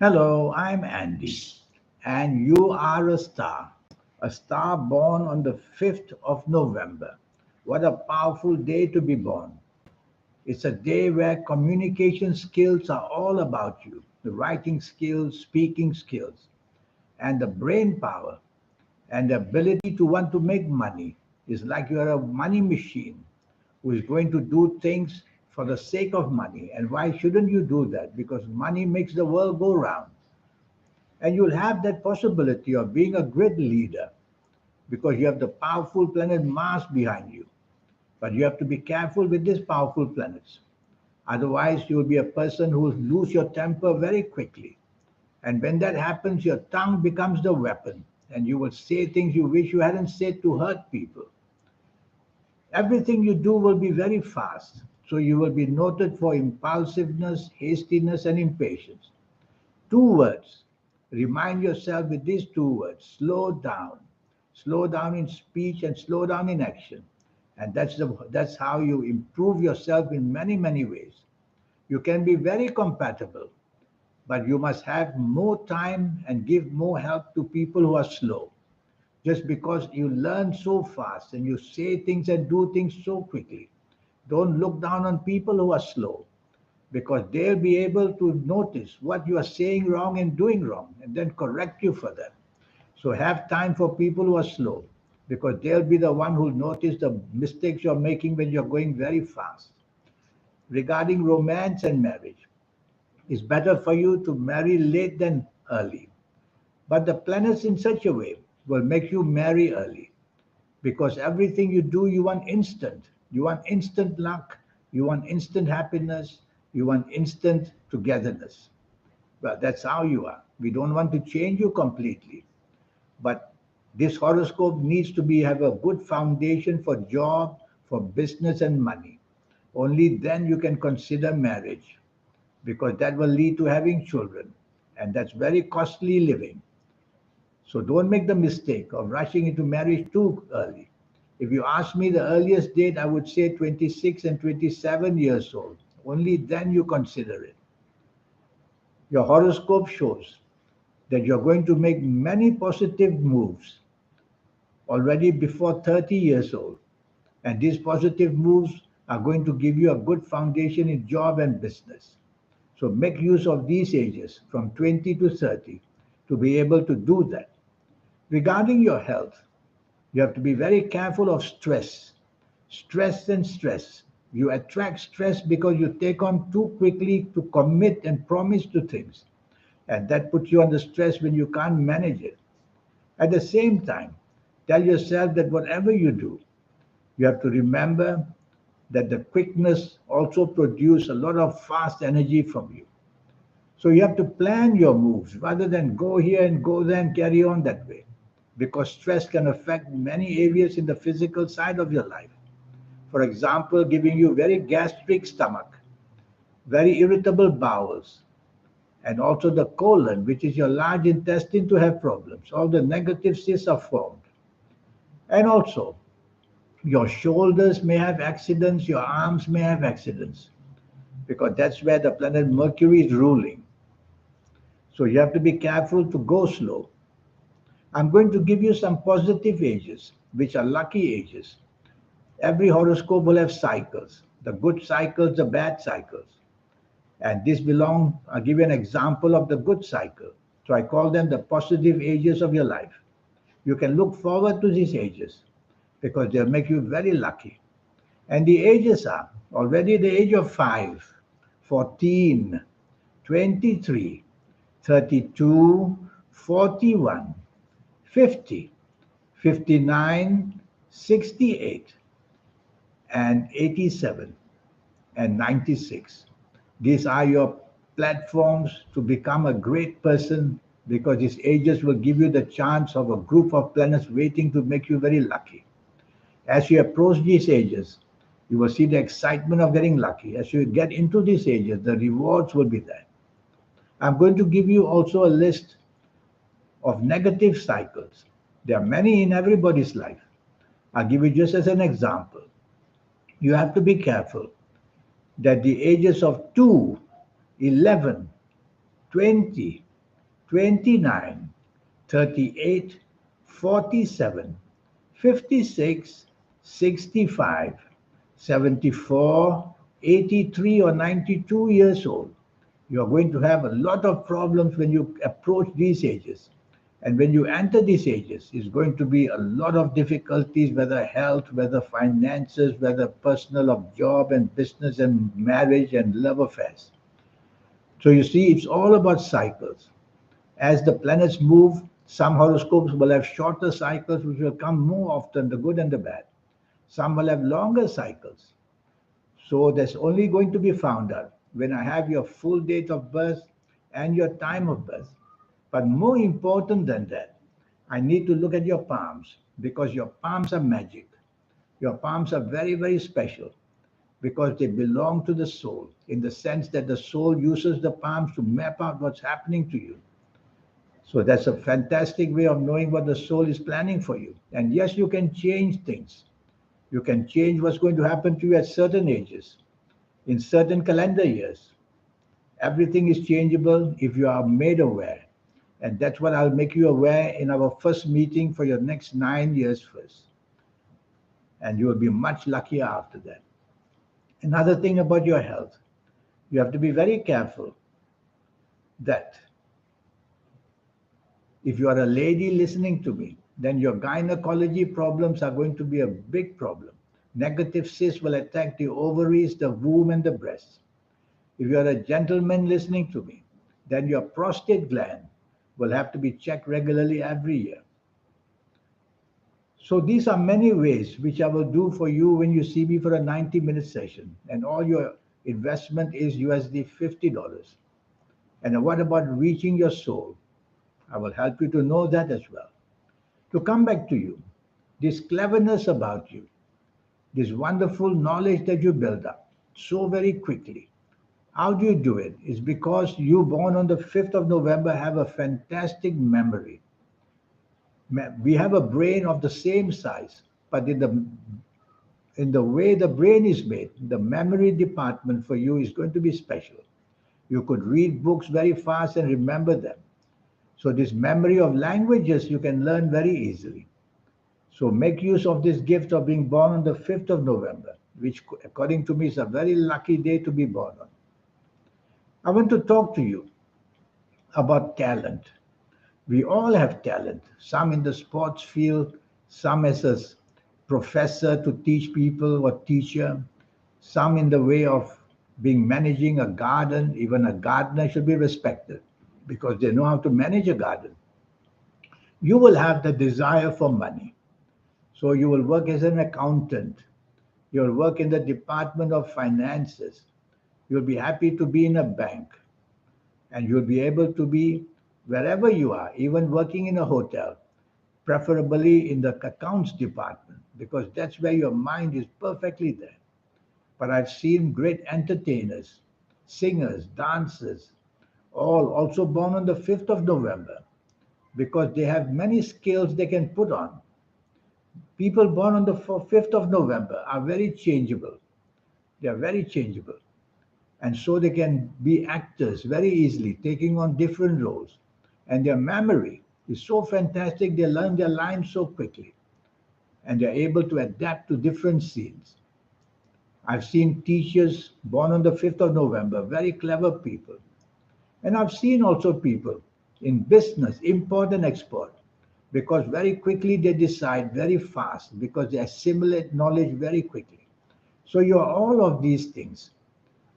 Hello, I'm Andy, and you are a star born on the 5th of November. What a powerful day to be born. It's a day where communication skills are all about you, the writing skills, speaking skills, and the brain power and the ability to want to make money. Is like you're a money machine who is going to do things for the sake of money. And why shouldn't you do that? Because money makes the world go round. And you'll have that possibility of being a great leader because you have the powerful planet Mars behind you. But you have to be careful with these powerful planets. Otherwise, you'll be a person who will lose your temper very quickly. And when that happens, your tongue becomes the weapon, and you will say things you wish you hadn't said to hurt people. Everything you do will be very fast, so you will be noted for impulsiveness, hastiness, and impatience. Two words. Remind yourself with these two words: slow down. Slow down in speech and slow down in action. And that's how you improve yourself in many, many ways. You can be very compatible, but you must have more time and give more help to people who are slow. Just because you learn so fast and you say things and do things so quickly, don't look down on people who are slow because they'll be able to notice what you are saying wrong and doing wrong and then correct you for that. So have time for people who are slow because they'll be the one who'll notice the mistakes you're making when you're going very fast. Regarding romance and marriage, it's better for you to marry late than early. But the planets in such a way will make you marry early because everything you do, you want instant. You want instant luck, you want instant happiness, you want instant togetherness. Well, that's how you are. We don't want to change you completely. But this horoscope needs to be have a good foundation for job, for business and money. Only then you can consider marriage because that will lead to having children. And that's very costly living. So don't make the mistake of rushing into marriage too early. If you ask me the earliest date, I would say 26 and 27 years old. Only then you consider it. Your horoscope shows that you're going to make many positive moves already before 30 years old. And these positive moves are going to give you a good foundation in job and business. So make use of these ages from 20 to 30 to be able to do that. Regarding your health, you have to be very careful of stress. Stress and stress. You attract stress because you take on too quickly to commit and promise to things. And that puts you under stress when you can't manage it. At the same time, tell yourself that whatever you do, you have to remember that the quickness also produces a lot of fast energy from you. So you have to plan your moves rather than go here and go there and carry on that way. Because stress can affect many areas in the physical side of your life. For example, giving you very gastric stomach, very irritable bowels, and also the colon, which is your large intestine, to have problems. All the negative cysts are formed. And also, your shoulders may have accidents, your arms may have accidents, because that's where the planet Mercury is ruling. So you have to be careful to go slow. I'm going to give you some positive ages, which are lucky ages. Every horoscope will have cycles, the good cycles, the bad cycles. And this belong, I'll give you an example of the good cycle. So I call them the positive ages of your life. You can look forward to these ages because they'll make you very lucky. And the ages are already the age of 5, 14, 23, 32, 41, 50, 59, 68, and 87, and 96. These are your platforms to become a great person because these ages will give you the chance of a group of planets waiting to make you very lucky. As you approach these ages, you will see the excitement of getting lucky. As you get into these ages, the rewards will be there. I'm going to give you also a list of negative cycles. There are many in everybody's life. I'll give you just as an example. You have to be careful that the ages of 2, 11, 20, 29, 38, 47, 56, 65, 74, 83, or 92 years old. You are going to have a lot of problems when you approach these ages. And when you enter these ages, it's going to be a lot of difficulties, whether health, whether finances, whether personal of job and business and marriage and love affairs. So you see, it's all about cycles. As the planets move, some horoscopes will have shorter cycles, which will come more often, the good and the bad. Some will have longer cycles. So that's only going to be found out when I have your full date of birth and your time of birth. But more important than that, I need to look at your palms because your palms are magic. Your palms are very, very special because they belong to the soul in the sense that the soul uses the palms to map out what's happening to you. So that's a fantastic way of knowing what the soul is planning for you. And yes, you can change things. You can change what's going to happen to you at certain ages, in certain calendar years. Everything is changeable if you are made aware. And that's what I'll make you aware in our first meeting for your next 9 years first. And you will be much luckier after that. Another thing about your health, you have to be very careful that if you are a lady listening to me, then your gynecology problems are going to be a big problem. Negative cysts will attack the ovaries, the womb, and the breasts. If you are a gentleman listening to me, then your prostate gland will have to be checked regularly every year. So these are many ways which I will do for you when you see me for a 90-minute session. And all your investment is USD $50. And what about reaching your soul? I will help you to know that as well. To come back to you, this cleverness about you, this wonderful knowledge that you build up so very quickly. How do you do it? It's because you born on the 5th of November have a fantastic memory. We have a brain of the same size, but in the way the brain is made, the memory department for you is going to be special. You could read books very fast and remember them. So this memory of languages you can learn very easily. So make use of this gift of being born on the 5th of November, which according to me is a very lucky day to be born on. I want to talk to you about talent. We all have talent, some in the sports field, some as a professor to teach people or teacher, some in the way of being managing a garden. Even a gardener should be respected because they know how to manage a garden. You will have the desire for money. So you will work as an accountant. You'll work in the Department of Finances. You'll be happy to be in a bank. And you'll be able to be wherever you are, even working in a hotel, preferably in the accounts department, because that's where your mind is perfectly there. But I've seen great entertainers, singers, dancers, all also born on the 5th of November, because they have many skills they can put on. People born on the 5th of November are very changeable. They are very changeable. And so they can be actors very easily, taking on different roles. And their memory is so fantastic, they learn their lines so quickly. And they're able to adapt to different scenes. I've seen teachers born on the 5th of November, very clever people. And I've seen also people in business, import and export, because very quickly they decide very fast, because they assimilate knowledge very quickly. So you're all of these things.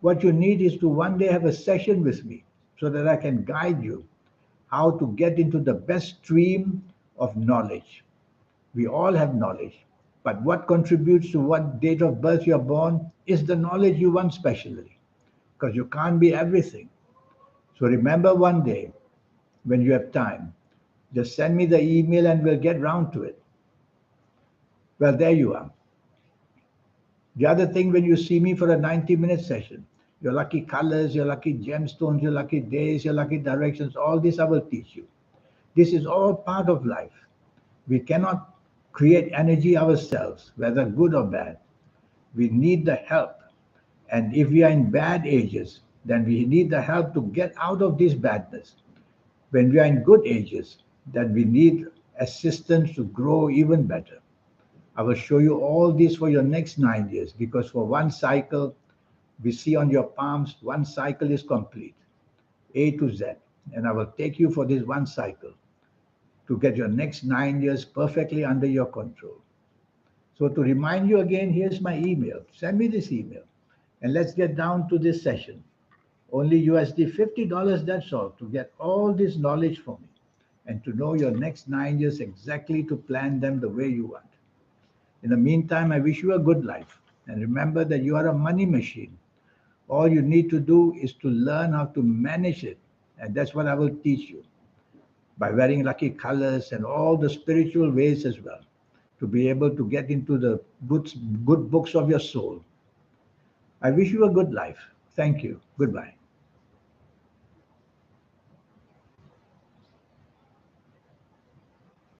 What you need is to one day have a session with me so that I can guide you how to get into the best stream of knowledge. We all have knowledge, but what contributes to what date of birth you're born is the knowledge you want specially, because you can't be everything. So remember one day when you have time, just send me the email and we'll get round to it. Well, there you are. The other thing, when you see me for a 90-minute session, your lucky colors, your lucky gemstones, your lucky days, your lucky directions, all this I will teach you. This is all part of life. We cannot create energy ourselves, whether good or bad. We need the help. And if we are in bad ages, then we need the help to get out of this badness. when we are in good ages that we need assistance to grow even better. I will show you all this for your next 9 years because for one cycle, we see on your palms, one cycle is complete, A to Z. And I will take you for this one cycle to get your next 9 years perfectly under your control. So, to remind you again, here's my email. Send me this email and let's get down to this session. Only USD $50, that's all, to get all this knowledge from me and to know your next 9 years exactly to plan them the way you want. In the meantime, I wish you a good life. And remember that you are a money machine. All you need to do is to learn how to manage it. And that's what I will teach you by wearing lucky colors and all the spiritual ways as well to be able to get into the good books of your soul. I wish you a good life. Thank you. Goodbye.